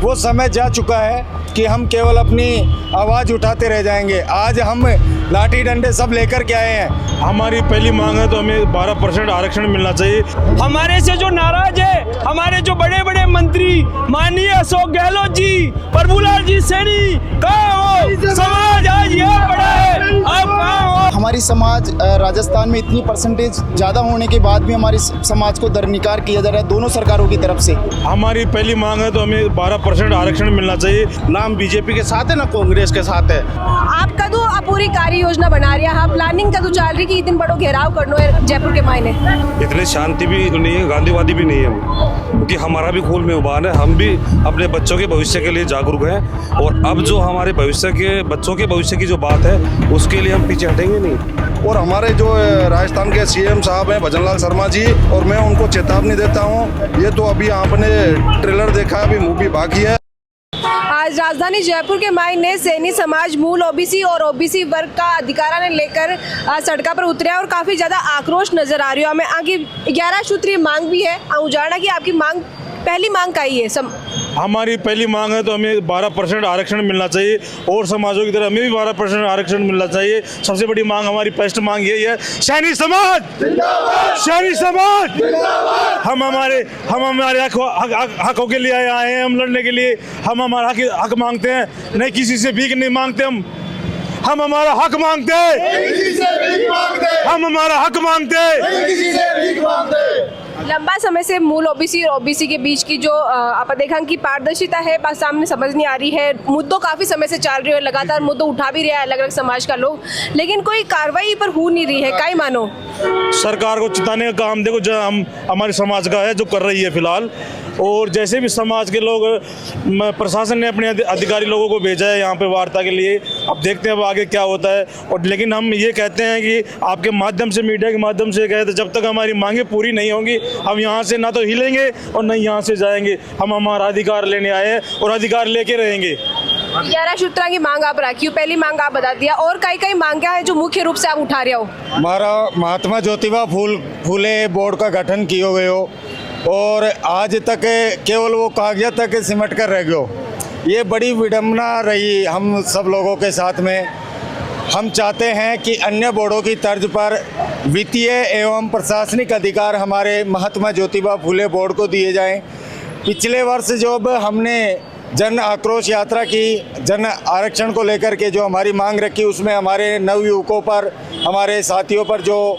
वो समय जा चुका है कि हम केवल अपनी आवाज़ उठाते रह जाएंगे। आज हम लाठी डंडे सब लेकर के आए हैं। हमारी पहली मांग है तो हमें 12% आरक्षण मिलना चाहिए। हमारे से जो नाराज है, हमारे जो बड़े बड़े मंत्री माननीय अशोक गहलोत जी, प्रभुलाल जी सैनी, कहाँ हो? समाज आज यहाँ पड़ा है, आप कहाँ हो? हमारी समाज राजस्थान में इतनी परसेंटेज ज़्यादा होने के बाद भी हमारी समाज को दरनिकार किया जा रहा है दोनों सरकारों की तरफ से। हमारी पहली मांग है तो हमें 12% आरक्षण मिलना चाहिए। नाम बीजेपी के साथ है ना कांग्रेस के साथ है। आप कदू पूरी कार्य योजना बना रही है, हाँ प्लानिंग कदू चाल रही कि इतने बड़ो घेराव करनो है जयपुर के मायने? इतने शांति भी नहीं है, गांधीवादी भी नहीं है हम, क्योंकि हमारा भी खून में उबान है। हम भी अपने बच्चों के भविष्य के लिए जागरूक हैं और अब जो हमारे भविष्य के बच्चों के भविष्य की जो बात है उसके लिए हम पीछे हटेंगे नहीं। और हमारे जो राजस्थान के सीएम साहब हैं भजनलाल शर्मा जी, और मैं उनको चेतावनी देता हूँ, ये तो अभी आपने ट्रेलर देखा, अभी मूवी बाकी है। आज राजधानी जयपुर के मायने सैनी समाज मूल ओबीसी और ओबीसी वर्ग का अधिकारा ने लेकर सड़कों पर उतरे और काफी ज्यादा आक्रोश नजर आ रही है। हमें आगे 11 सूत्रीय मांग भी है। उजाड़ा की आपकी मांग पहली मांग का ही है। हमारी पहली मांग है तो हमें 12% आरक्षण मिलना चाहिए और समाजों की तरह हमें भी 12% आरक्षण मिलना चाहिए। सबसे बड़ी मांग, हमारी फर्स्ट मांग यही है, सैनी समाज सैनी समाज हम हमारे हकों के लिए आए हैं, हम लड़ने के लिए। हम हमारा हक मांगते हैं, नहीं किसी से भीख नहीं मांगते। हम हमारा हक मांगते हैं, हम हमारा हक मांगते हैं। लंबा समय से मूल ओबीसी और ओबीसी के बीच की जो आप देखा कि पारदर्शिता है बात सामने समझ नहीं आ रही है। मुद्दों काफी समय से चल रही है, लगातार मुद्दों उठा भी रहा है अलग अलग समाज का लोग, लेकिन कोई कार्रवाई पर हो नहीं रही है। काई मानो सरकार को चिताने का काम देखो जो हम हमारे समाज का है जो कर रही है फिलहाल। और जैसे भी समाज के लोग, प्रशासन ने अपने अधिकारी लोगों को भेजा है यहाँ पे वार्ता के लिए। अब देखते हैं अब आगे क्या होता है। और लेकिन हम ये कहते हैं कि आपके माध्यम से, मीडिया के माध्यम से कहते हैं, जब तक हमारी मांगें पूरी नहीं होंगी हम यहाँ से ना तो हिलेंगे और न यहाँ से जाएंगे। हम हमारा अधिकार लेने आए हैं और अधिकार लेके रहेंगे। 11 सूत्रों की मांग आप रखी हो, पहली मांग आप बता दिया, और कई मांगे हैं जो मुख्य रूप से आप उठा रहे हो? हमारा महात्मा ज्योतिबा फूले बोर्ड का गठन किया गया हो और आज तक केवल वो कागजात तक सिमट कर रह गयो। ये बड़ी विडम्बना रही हम सब लोगों के साथ में। हम चाहते हैं कि अन्य बोर्डों की तर्ज पर वित्तीय एवं प्रशासनिक अधिकार हमारे महात्मा ज्योतिबा फूले बोर्ड को दिए जाएं। पिछले वर्ष जब हमने जन आक्रोश यात्रा की, जन आरक्षण को लेकर के जो हमारी मांग रखी, उसमें हमारे नवयुवकों पर, हमारे साथियों पर जो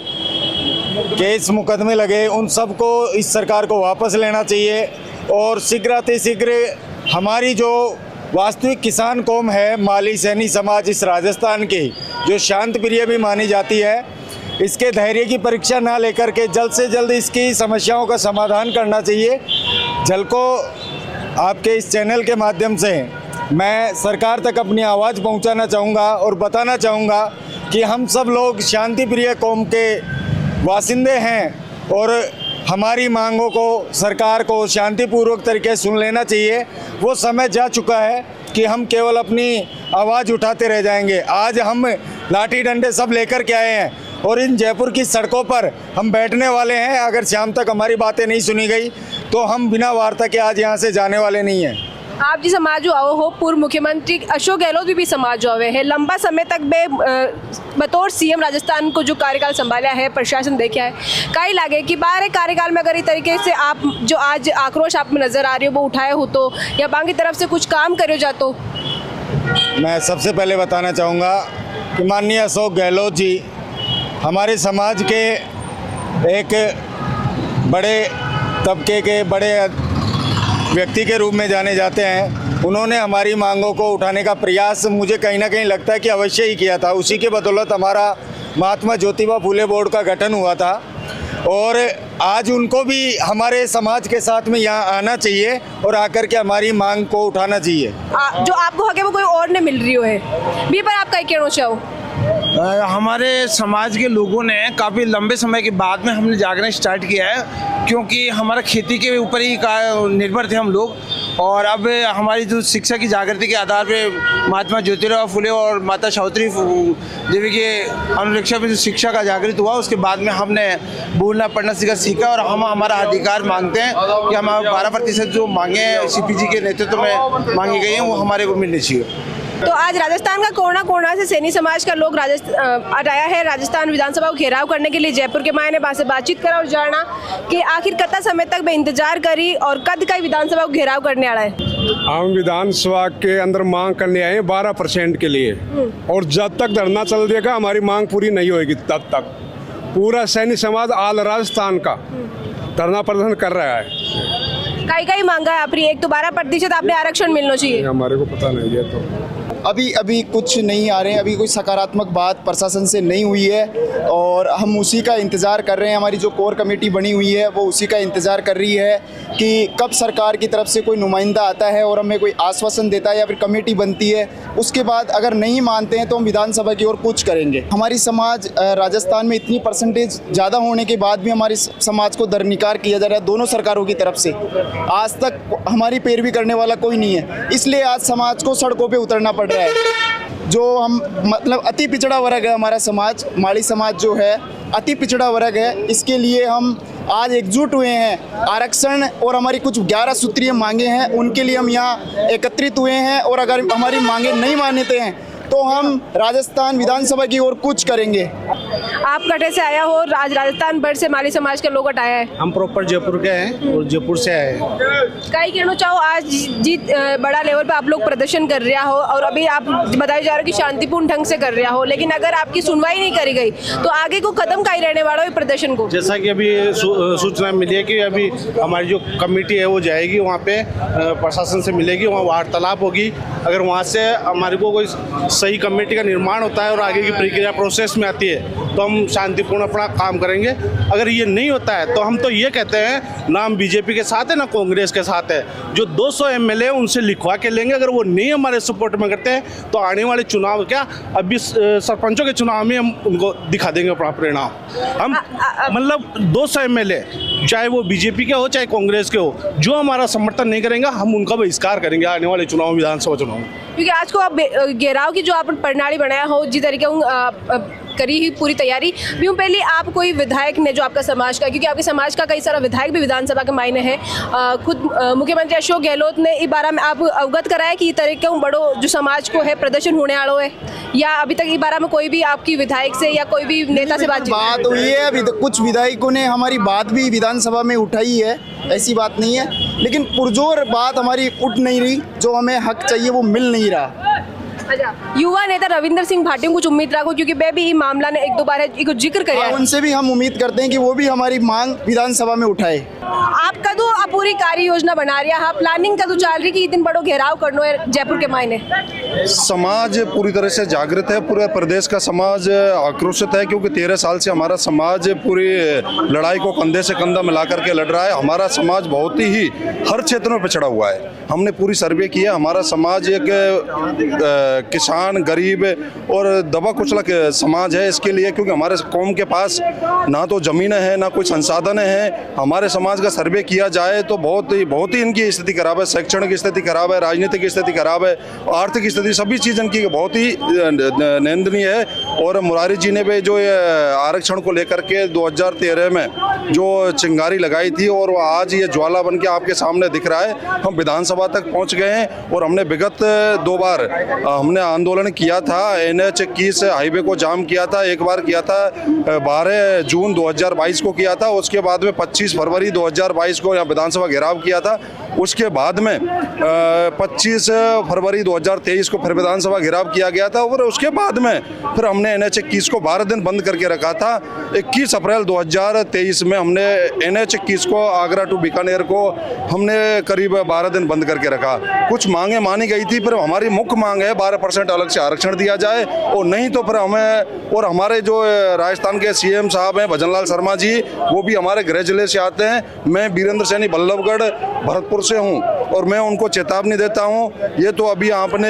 केस मुकदमे लगे, उन सब को इस सरकार को वापस लेना चाहिए और शीघ्र हमारी जो वास्तविक किसान कौम है, माली सैनी समाज इस राजस्थान की, जो शांत प्रिय भी मानी जाती है, इसके धैर्य की परीक्षा ना लेकर के जल्द से जल्द इसकी समस्याओं का समाधान करना चाहिए। जल को आपके इस चैनल के माध्यम से मैं सरकार तक अपनी आवाज़ पहुंचाना चाहूँगा और बताना चाहूँगा कि हम सब लोग शांति प्रिय कौम के वासिंदे हैं और हमारी मांगों को सरकार को शांतिपूर्वक तरीके सुन लेना चाहिए। वो समय जा चुका है कि हम केवल अपनी आवाज़ उठाते रह जाएंगे। आज हम लाठी डंडे सब लेकर के आए हैं और इन जयपुर की सड़कों पर हम बैठने वाले हैं। अगर शाम तक हमारी बातें नहीं सुनी गई तो हम बिना वार्ता के आज यहाँ से जाने वाले नहीं हैं। आप जी समाज आओ हो, पूर्व मुख्यमंत्री अशोक गहलोत भी समाज आवे है, लंबा समय तक बतौर सीएम राजस्थान को जो कार्यकाल संभाला है, प्रशासन देखा है, कई लागे कि बारह कार्यकाल में अगर इस तरीके से आप जो आज आक्रोश आप में नजर आ रही हो वो उठाए हो तो, या बाकी तरफ से कुछ काम करे जा तो? मैं सबसे पहले बताना चाहूँगा कि माननीय अशोक गहलोत जी हमारे समाज के एक बड़े तबके के बड़े व्यक्ति के रूप में जाने जाते हैं। उन्होंने हमारी मांगों को उठाने का प्रयास मुझे कहीं ना कहीं लगता है कि अवश्य ही किया था। उसी के बदौलत हमारा महात्मा ज्योतिबा फूले बोर्ड का गठन हुआ था और आज उनको भी हमारे समाज के साथ में यहाँ आना चाहिए और आकर के हमारी मांग को उठाना चाहिए। जो आपको हक है वो कोई और ने मिल रही हो है भी, पर आप कहीं कहना चाहो? हमारे समाज के लोगों ने काफ़ी लंबे समय के बाद में हमने जागरण स्टार्ट किया है, क्योंकि हमारा खेती के ऊपर ही निर्भर थे हम लोग। और अब हमारी जो शिक्षा की जागृति के आधार पे महात्मा ज्योतिराव फुले और माता सावित्री देवी के अनुरक्षा में जो शिक्षा का जागृत हुआ, उसके बाद में हमने बोलना पढ़ना सीखा और हम हमारा अधिकार मांगते हैं कि हम 12% जो मांगे सीपीजी के नेतृत्व में मांगी गई हैं वो हमारे को मिलनी चाहिए। तो आज राजस्थान का कोना कोना से सैनी समाज का लोग आया है राजस्थान विधानसभा को घेराव करने के लिए। जयपुर के मायने वहाँ से बातचीत करा और जाना कि आखिर कितना समय तक मैं इंतजार करी और कद का विधानसभा को घेराव करने आ रहा है। हम विधानसभा के अंदर मांग करने आए 12% के लिए, और जब तक धरना चल देगा हमारी मांग पूरी नहीं होगी तब तक पूरा सैनी समाज आल राजस्थान का धरना प्रदर्शन कर रहा है। कई मांगा है अपनी, एक तो 12% आपने आरक्षण मिलना चाहिए। हमारे को पता नहीं है, तो अभी कुछ नहीं आ रहे हैं, अभी कोई सकारात्मक बात प्रशासन से नहीं हुई है और हम उसी का इंतज़ार कर रहे हैं। हमारी जो कोर कमेटी बनी हुई है वो उसी का इंतज़ार कर रही है कि कब सरकार की तरफ से कोई नुमाइंदा आता है और हमें कोई आश्वासन देता है या फिर कमेटी बनती है। उसके बाद अगर नहीं मानते हैं तो हम विधानसभा की ओर कूच करेंगे। हमारी समाज राजस्थान में इतनी परसेंटेज ज़्यादा होने के बाद भी हमारी समाज को दरनिकार किया जा रहा है दोनों सरकारों की तरफ से। आज तक हमारी पैरवी करने वाला कोई नहीं है, इसलिए आज समाज को सड़कों पर उतरना पड़ रहा है। जो हम मतलब अति पिछड़ा वर्ग है हमारा समाज, माड़ी समाज जो है अति पिछड़ा वर्ग है, इसके लिए हम आज एकजुट हुए हैं। आरक्षण और हमारी कुछ 11 सूत्रीय मांगे हैं, उनके लिए हम यहाँ एकत्रित हुए हैं और अगर हमारी मांगे नहीं मानते हैं तो हम राजस्थान विधानसभा की ओर कूच करेंगे। आप कटे से आया हो, आज राजस्थान भर से माली समाज के लोग आया है। हम प्रॉपर जयपुर के हैं और जयपुर से आए हैं। कई कहना चाहो आज जीत बड़ा लेवल पे आप लोग प्रदर्शन कर रहा हो और अभी आप बताया जा रहा हो कि शांतिपूर्ण ढंग से कर रहा हो, लेकिन अगर आपकी सुनवाई नहीं करी गई तो आगे को कदम का ही रहने वाला हो प्रदर्शन को। जैसा कि अभी सूचना मिली है कि अभी हमारी जो कमेटी है वो जाएगी वहाँ पे, प्रशासन से मिलेगी, वहाँ वार्तालाप होगी। अगर वहाँ से हमारे को कोई सही कमेटी का निर्माण होता है और आगे की प्रक्रिया प्रोसेस में आती है तो हम शांतिपूर्ण अपना काम करेंगे। अगर ये नहीं होता है तो हम तो ये कहते हैं ना हम बीजेपी के साथ है ना कांग्रेस के साथ है। जो 200 एमएलए उनसे लिखवा के लेंगे, अगर वो नहीं हमारे सपोर्ट में करते हैं तो आने वाले चुनाव क्या अभी सरपंचों के चुनाव में हम उनको दिखा देंगे अपना परिणाम। हम मतलब 200 एमएलए चाहे वो बीजेपी के हो चाहे कांग्रेस के हो, जो हमारा समर्थन नहीं करेंगे हम उनका बहिष्कार करेंगे आने वाले चुनाव विधानसभा चुनाव में। क्योंकि आज को आप घेराव की जो आप प्रणाली बनाया हो जिस तरीके करी ही पूरी तैयारी भी हूँ। पहले आप कोई विधायक ने जो आपका समाज का, क्योंकि आपके समाज का कई सारा विधायक भी विधानसभा के मायने है, खुद मुख्यमंत्री अशोक गहलोत ने इस बारे में आप अवगत कराया कि तरीके बड़ो जो समाज को है प्रदर्शन होने वालों है, या अभी तक इस बारे में कोई भी आपकी विधायक से या कोई भी नेता से बात हुई है? कुछ विधायकों ने हमारी बात भी विधानसभा में उठाई है, ऐसी बात नहीं है, लेकिन पुरजोर बात हमारी उठ नहीं रही, जो हमें हक चाहिए वो मिल नहीं रहा। अच्छा, युवा नेता रविंद्र सिंह भाटी कुछ उम्मीद रखो, क्योंकि वे भी मामला ने एक दो बार जिक्र किया है। उनसे भी हम उम्मीद करते हैं कि वो भी हमारी मांग विधानसभा में उठाए। आप कदू आप पूरी कार्य योजना बना रही है, प्लानिंग कदू चल रही कि इतने बड़ो घेराव करना है जयपुर के मायने? समाज पूरी तरह से जागृत है, पूरे प्रदेश का समाज आक्रोशित है, क्योंकि 13 साल से हमारा समाज पूरी लड़ाई को कंधे से कंधा मिला करके लड़ रहा है। हमारा समाज बहुत ही हर क्षेत्र में पिछड़ा हुआ है। हमने पूरी सर्वे किया, हमारा समाज एक किसान गरीब और दबा कुचला समाज है। इसके लिए क्योंकि हमारे कौम के पास ना तो ज़मीनें हैं ना कोई संसाधन है। हमारे समाज का सर्वे किया जाए तो बहुत ही इनकी स्थिति खराब है, शैक्षणिक स्थिति खराब है, राजनीतिक स्थिति खराब है, आर्थिक स्थिति, सभी चीज़ इनकी बहुत ही निंदनीय है। और मुरारी जी ने भी जो आरक्षण को लेकर के 2013 में जो चिंगारी लगाई थी और वो आज ये ज्वाला बन के आपके सामने दिख रहा है। हम विधानसभा तक पहुंच गए हैं और हमने विगत 2 बार हमने आंदोलन किया था, NH 21 हाईवे को जाम किया था। एक बार किया था 12 जून 2022 को किया था, उसके बाद में 25 फरवरी 2022 को यहाँ विधानसभा घेराव किया था। उसके बाद में 25 फरवरी 2023 को फिर विधानसभा घेराव किया गया था और उसके बाद में फिर हमने NH 21 को 12 दिन बंद करके रखा था। 21 अप्रैल 2023 में हमने NH 21 को आगरा टू बीकानेर को हमने करीब 12 दिन बंद करके रखा। कुछ मांगे मानी गई थी, फिर हमारी मुख्य मांग है 12% अलग से आरक्षण दिया जाए और नहीं तो फिर हमें, और हमारे जो राजस्थान के CM साहब हैं भजनलाल शर्मा जी, वो भी हमारे गृह जिले से आते हैं। मैं वीरेंद्र सैनी बल्लभगढ़ भरतपुर से हूँ और मैं उनको चेतावनी देता हूँ, ये तो अभी आपने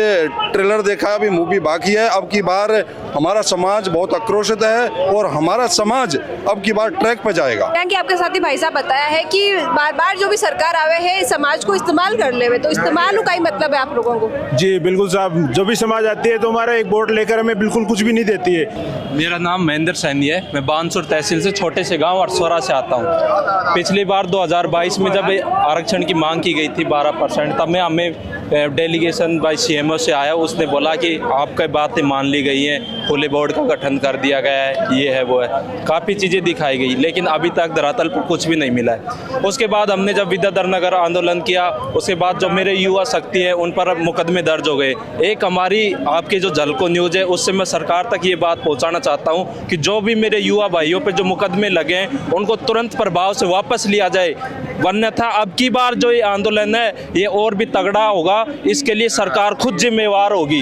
ट्रेलर देखा, अभी मूवी बाकी है। अब की बार हमारा समाज बहुत आक्रोशित है और हमारा समाज अब की बार ट्रैक पर जाएगा। कि आपके साथी भाई साहब बताया है कि बार बार जो भी सरकार आवे है समाज को इस्तेमाल कर ले, तो इस्तेमाल का ही मतलब है आप लोगों को। जी बिल्कुल साहब, जो भी समाज आती है तो हमारा एक वोट लेकर हमें बिल्कुल कुछ भी नहीं देती है। मेरा नाम महेंद्र सैनी है, मैं बानसूर तहसील से छोटे से गांव अरसोरा से आता हूं। पिछली बार 2022 में जब आरक्षण की मांग की गई थी 12%, तब मैं हमें डेलीगेशन बाई CMO से आया, उसने बोला कि आपकी बातें मान ली गई हैं, खुले बोर्ड का गठन कर दिया गया है, ये है वो है, काफ़ी चीज़ें दिखाई गई, लेकिन अभी तक धरातल पर कुछ भी नहीं मिला है। उसके बाद हमने जब विद्याधर नगर आंदोलन किया, उसके बाद जो मेरे युवा शक्ति है उन पर मुकदमे दर्ज हो गए। एक हमारी आपकी जो झलको न्यूज़ है उससे मैं सरकार तक ये बात पहुँचाना चाहता हूँ कि जो भी मेरे युवा भाइयों पर जो मुकदमे लगे हैं उनको तुरंत प्रभाव से वापस लिया जाए, वरना था अब की बार जो ये आंदोलन है ये और भी तगड़ा होगा। इसके लिए सरकार खुद जिम्मेवार होगी।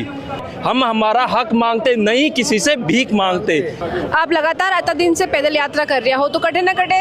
हम हमारा हक मांगते, नहीं किसी से भीख मांगते। आप लगातार आता दिन से पैदल यात्रा कर रहे हो, तो कटे न कटे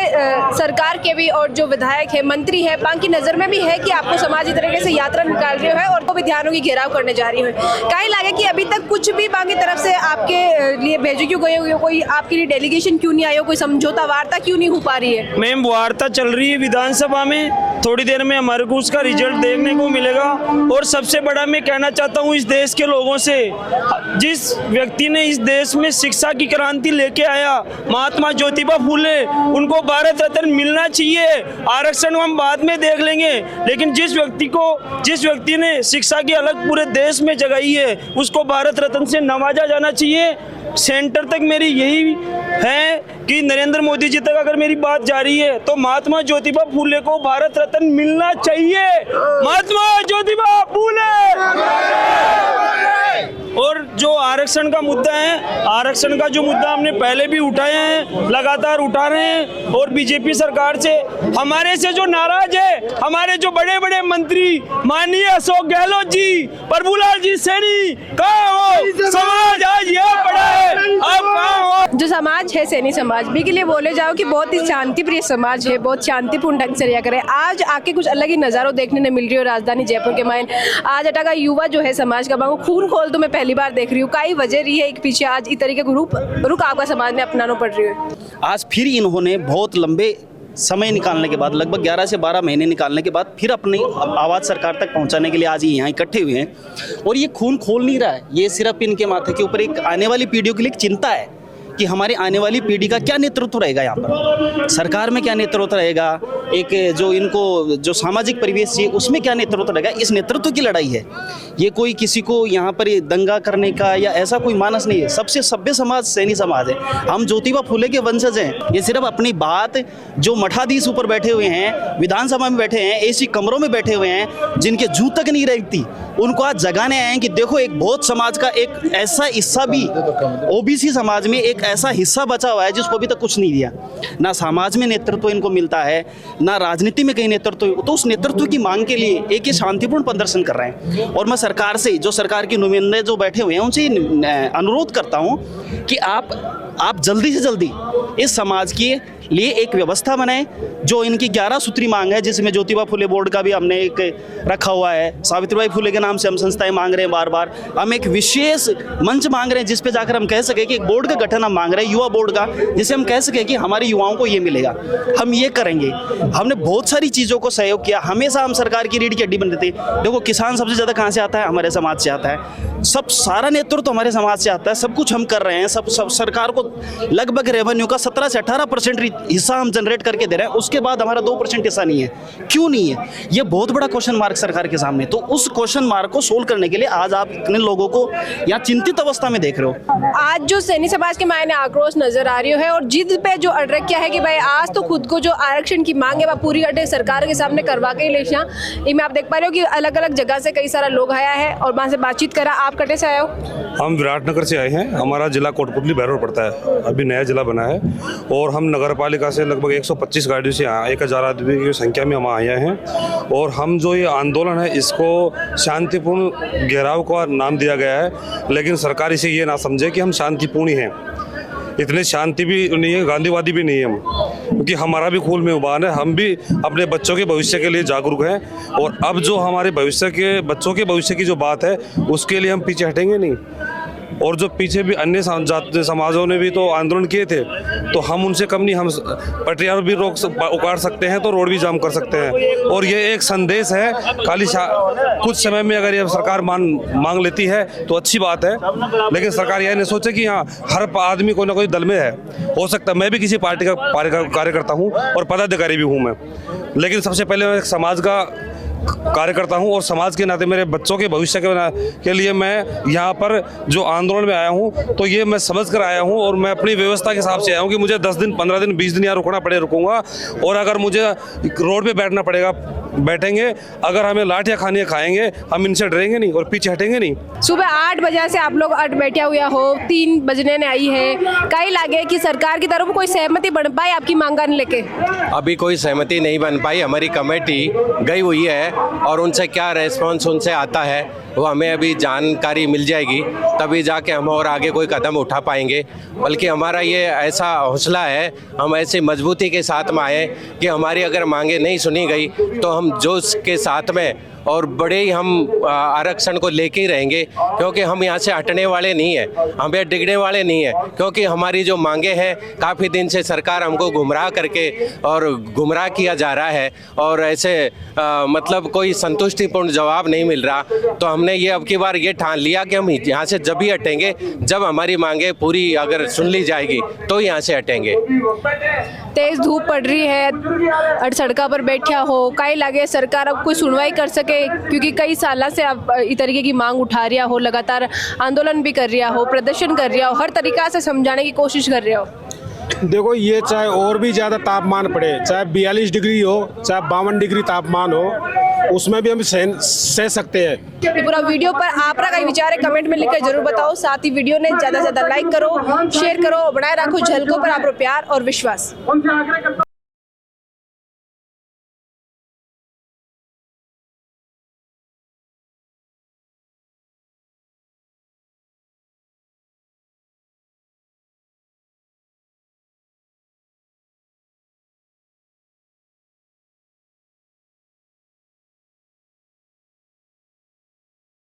सरकार के भी और जो विधायक है, मंत्री है, बाकी नजर में भी है कि आपको समाजी तरीके से यात्रा निकाल रहे हो और वो विधानों की घेराव करने जा रही हो। कहीं लगे कि अभी तक कुछ भी बाकी तरफ से आपके लिए भेजे क्यों गए हुए, कोई आपके लिए डेलीगेशन क्यों नहीं आया, कोई समझौता वार्ता क्यों नहीं हो पा रही है? मैम, वार्ता चल रही है विधानसभा में, थोड़ी देर में हमारे को उसका रिजल्ट देखने को मिलेगा। और सबसे बड़ा मैं कहना चाहता हूँ इस देश के लोगों से, जिस व्यक्ति ने इस देश में शिक्षा की क्रांति लेके आया, महात्मा ज्योतिबा फूले, उनको भारत रत्न मिलना चाहिए। आरक्षण हम बाद में देख लेंगे, लेकिन जिस व्यक्ति ने शिक्षा की अलग पूरे देश में जगाई है उसको भारत रत्न से नवाजा जाना चाहिए। सेंटर तक मेरी यही है कि नरेंद्र मोदी जी तक अगर मेरी बात जा रही है तो महात्मा ज्योतिबा फूले को भारत रत्न मिलना चाहिए। महात्मा ज्योतिबा फूले। और जो आरक्षण का मुद्दा है, आरक्षण का जो मुद्दा हमने पहले भी उठाए हैं, लगातार उठा रहे हैं। और बीजेपी सरकार से हमारे से जो नाराज है, हमारे जो बड़े बड़े मंत्री माननीय अशोक गहलोत जी, प्रभुलाल जी सैनी, कहाँ हो समाज? आज ये पड़ा है, आप कहाँ हो? जो समाज है सैनी समाज भी के लिए बोले जाओ कि बहुत ही शांति प्रिय समाज है, बहुत शांतिपूर्ण ढंग से रहा करे। आज आके कुछ अलग ही नज़ारों देखने ने मिल रही हो राजधानी जयपुर के मायन। आज अटा का युवा जो है समाज का बांगो खून खोल तो मैं पहली बार देख रही हूँ। कई वजह रही है एक पीछे आज इस तरीके को रुक आपका समाज में अपनाना पड़ रही है। आज फिर इन्होंने बहुत लंबे समय निकालने के बाद, लगभग 11 से 12 महीने निकालने के बाद फिर अपनी आवाज़ सरकार तक पहुंचाने के लिए आज ये यहाँ इकट्ठे हुए हैं। और ये खून खोल नहीं रहा है, ये सिर्फ इनके माथे के ऊपर एक आने वाली पीढ़ियों के लिए एक चिंता है कि हमारी आने वाली पीढ़ी का क्या नेतृत्व रहेगा, यहाँ पर सरकार में क्या नेतृत्व रहेगा, एक जो इनको जो सामाजिक परिवेश चाहिए उसमें क्या नेतृत्व रहेगा। इस नेतृत्व की लड़ाई है। ये कोई किसी को यहाँ पर दंगा करने का या ऐसा कोई मानस नहीं है। सबसे सभ्य समाज सैनी समाज है। हम ज्योतिबा फूले के वंशज हैं। ये सिर्फ अपनी बात जो मठाधीश ऊपर बैठे हुए हैं, विधानसभा में बैठे हैं, ऐसी कमरों में बैठे हुए हैं जिनके जू तक नहीं रहती, उनको आज जगाने आए हैं कि देखो एक बहुत समाज का एक ऐसा हिस्सा भी, ओबीसी समाज में एक ऐसा हिस्सा बचा हुआ है जिसको अभी तक कुछ नहीं दिया। ना समाज में नेतृत्व इनको मिलता है, ना राजनीति में कहीं नेतृत्व। तो उस नेतृत्व की मांग के लिए एक ये शांतिपूर्ण प्रदर्शन कर रहे हैं। और मैं सरकार से, जो सरकार के नुमाइंदे जो बैठे हुए हैं, उनसे अनुरोध करता हूं कि आप जल्दी से जल्दी इस समाज के लिए एक व्यवस्था बनाएं। जो इनकी 11 सूत्री मांग है, जिसमें ज्योतिबा फूले बोर्ड का भी हमने एक रखा हुआ है, सावित्रीबाई फूले के नाम से हम संस्थाएं मांग रहे हैं बार बार। हम एक विशेष मंच मांग रहे हैं जिस पे जाकर हम कह सके कि एक बोर्ड का गठन हम मांग रहे हैं, युवा बोर्ड का, जिसे हम कह सके कि हमारे युवाओं को ये मिलेगा, हम ये करेंगे। हमने बहुत सारी चीज़ों को सहयोग किया। हमेशा हम सरकार की रीढ़ की हड्डी बन रहे थे। देखो किसान सबसे ज़्यादा कहाँ से आता है? हमारे समाज से आता है। सब सारा नेतृत्व तो हमारे समाज से आता है। सब कुछ हम कर रहे हैं। सब सरकार को लगभग रेवेन्यू का 17 से 18% हिस्सा हम जनरेट करके दे रहे हैं। उसके बाद हमारा 2% हिस्सा नहीं है। क्यों नहीं है? ये बहुत बड़ा क्वेश्चन मार्क सरकार के सामने। तो उस क्वेश्चन मार्क को सोल्व करने के लिए आज आप इतने लोगों को यहाँ चिंतित अवस्था में देख रहे हो। आज जो सैनी समाज के मायने आक्रोश नजर आ रही है और जिद पे जो अड़क किया है कि भाई आज तो खुद को जो आरक्षण की मांग है वह पूरी अटे सरकार के सामने करवा के ले। इनमें आप देख पा रहे हो कि अलग अलग जगह से कई सारा लोग आया है और वहाँ से बातचीत करा। आप कटे से आए हो? हम विराटनगर से आए हैं। हमारा जिला कोटपुतली भैरव पड़ता है, अभी नया जिला बना है। और हम नगर पालिका से लगभग 125 गाड़ियों से 1000 आदमी की संख्या में हम आए हैं। और हम जो ये आंदोलन है इसको शांतिपूर्ण घेराव का नाम दिया गया है, लेकिन सरकार इसे ये ना समझे कि हम शांतिपूर्ण हैं। इतने शांति भी नहीं है, गांधीवादी भी नहीं है हम। क्योंकि हमारा भी खून में उबान है, हम भी अपने बच्चों के भविष्य के लिए जागरूक हैं। और अब जो हमारे भविष्य के बच्चों के भविष्य की जो बात है उसके लिए हम पीछे हटेंगे नहीं। और जो पीछे भी अन्य जाति समाजों ने भी तो आंदोलन किए थे, तो हम उनसे कम नहीं, हम पटरियाँ भी उखाड़ सकते हैं तो रोड भी जाम कर सकते हैं। और ये एक संदेश है, खाली कुछ समय में अगर ये सरकार मांग लेती है तो अच्छी बात है, लेकिन सरकार यह नहीं सोचे कि हाँ हर आदमी कोई ना कोई दल में है। हो सकता है मैं भी किसी पार्टी का कार्यकर्ता हूँ और पदाधिकारी भी हूँ मैं, लेकिन सबसे पहले मैं समाज का कार्यकर्ता हूं और समाज के नाते मेरे बच्चों के भविष्य के लिए मैं यहाँ पर जो आंदोलन में आया हूं, तो ये मैं समझ कर आया हूं और मैं अपनी व्यवस्था के हिसाब से आया हूं कि मुझे 10 दिन 15 दिन 20 दिन यहाँ रुकना पड़े रुकूंगा, और अगर मुझे रोड पे बैठना पड़ेगा बैठेंगे, अगर हमें लाठियाँ खानी खाएंगे, हम इनसे डरेंगे नहीं और पीछे हटेंगे नहीं। सुबह 8 बजे से आप लोग अट बैठे हुए हो, 3 बजने ने आई है, कई लागे कि सरकार की तरफ कोई सहमति बन पाई आपकी मांगा लेके? अभी कोई सहमति नहीं बन पाई। हमारी कमेटी गई हुई है और उनसे क्या रेस्पॉन्स उनसे आता है वो हमें अभी जानकारी मिल जाएगी, तभी जाके हम और आगे कोई कदम उठा पाएंगे। बल्कि हमारा ये ऐसा हौसला है, हम ऐसी मजबूती के साथ में आए कि हमारी अगर मांगे नहीं सुनी गई तो हम जोश के साथ में और बड़े ही हम आरक्षण को लेके ही रहेंगे, क्योंकि हम यहाँ से हटने वाले नहीं हैं, हम यहाँ डिगने वाले नहीं हैं। क्योंकि हमारी जो मांगे हैं, काफ़ी दिन से सरकार हमको गुमराह करके और गुमराह किया जा रहा है और ऐसे मतलब कोई संतुष्टिपूर्ण जवाब नहीं मिल रहा। तो हमने ये अब की बार ये ठान लिया कि हम यहाँ से जब ही हटेंगे जब हमारी मांगे पूरी अगर सुन ली जाएगी तो यहाँ से हटेंगे। तेज धूप पड़ रही है, और सड़का पर बैठा हो, कई लगे सरकार अब कोई सुनवाई कर सके, क्योंकि कई साल से आप इस तरीके की मांग उठा रहा हो, लगातार आंदोलन भी कर रहा हो, प्रदर्शन कर रहा हो, हर तरीका से समझाने की कोशिश कर रहे हो। देखो, ये चाहे और भी ज़्यादा तापमान पड़े, चाहे 42 डिग्री हो, चाहे 52 डिग्री तापमान हो, उसमें भी हम सह सकते हैं। ये पूरा वीडियो पर आप कई विचार है कमेंट में लिखकर जरूर बताओ। साथ ही वीडियो ने ज़्यादा से ज़्यादा लाइक करो, शेयर करो, बनाए रखो झलकों पर आप प्यार और विश्वास।